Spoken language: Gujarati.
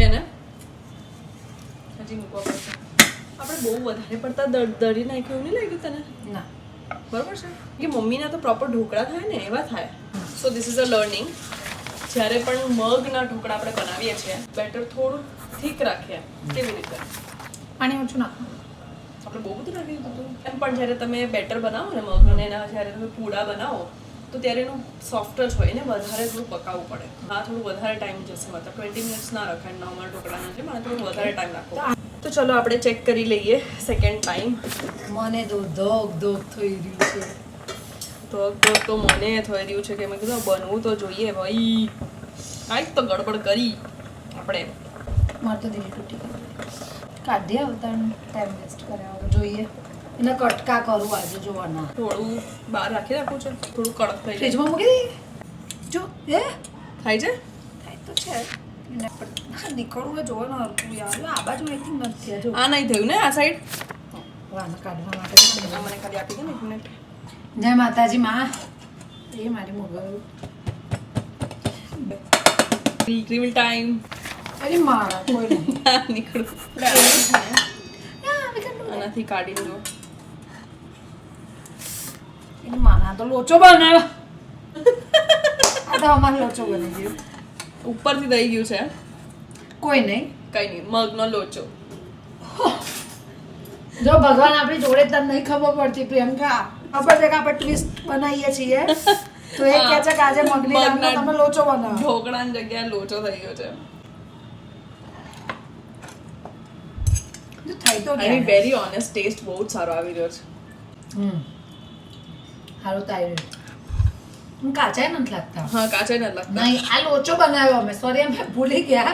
છે ને હજી મૂકવા પડશે. આપણે બહુ વધારે પડતા દળી નાખ્યું નહીં લાગ્યું તને? ના બરોબર છે કે મમ્મીના તો પ્રોપર ઢોકળા થાય ને એવા થાય. So this is a learning. જ્યારે પણ મગના ઢોકળા આપણે બનાવીએ છીએ બેટર થોડું થીક રાખીએ. કેવી રીતે? પાણી ઓછું નાખો. આપણે બહુ બધું નાખી દીધું હતું. એમ પણ જ્યારે તમે બેટર બનાવો ને મગનું એના જ્યારે તમે પૂડા બનાવો તો ત્યારે એનું સોફ્ટ જ હોય ને વધારે થોડું પકાવવું પડે. હા થોડું વધારે ટાઈમ જશે મતલબ 20 મિનિટ્સ ના રખાય નોર્મલ ઢોકળાના છે મને થોડું વધારે ટાઈમ રાખવો. તો ચલો આપણે ચેક કરી લઈએ સેકન્ડ ટાઈમ. મને તો ધોક ધોક થઈ રહ્યું છે. તો મને થઈ રહ્યું છે કે મેં કીધું બનવું તો જોઈએ ભાઈ. કાંઈક તો ગડબડ કરી આપણે. મારે તો દિલ તૂટી ગયું. કાઢી આવતા ટાઈમ વેસ્ટ કર્યા વગર જોઈએ એને કટકા કરું આજે જોવાના. થોડું બહાર રાખી રાખવું છે થોડું કડક થઈ જાય. ફ્રીજમાં મૂકી દઈએ જો હે થાય છે થાય તો છે એને પણ નીકળવું હોય જોવાનું હરકું યાર આ બાજુ આઈ થિંક નથી જો આ નહીં થયું ને આ સાઈડ. વાના કાઢવા માટે આ મને ખાલી આપી દે ને એક મિનિટ. જય માતાજી માં એ મારી મોગલ રિવીલ ટાઈમ. અરે મારા કોઈ નહીં નીકળું આનાથી કાઢી દો. એની માના તો લોચો બનાવ્યો આ તો અમારે લોચો બની ગયો ઉપરથી દઈ ગયું છે કોઈ નહીં કઈ નહીં મગનો લોચો. જો ભગવાન આપણી જોડે તને નહીં ખબર પડતી પ્રિયંકા ખબર છે કે આપણે ટ્વિસ્ટ બનાવીએ છીએ તો એ કહે છે કે આજે મગની દાળનો તમે લોચો બનાવો. ઢોકળાની જગ્યાએ લોચો થઈ ગયો છે. જો થઈ તો I mean very honest test બહુ જ સારો આવી રહ્યો છે. સારું તો આવી રહ્યું કાચા નથી લાગતા. હા કાચા નથી લાગતા. નહીં આ લોચો બનાવ્યો અમે સોરી અમે ભૂલી ગયા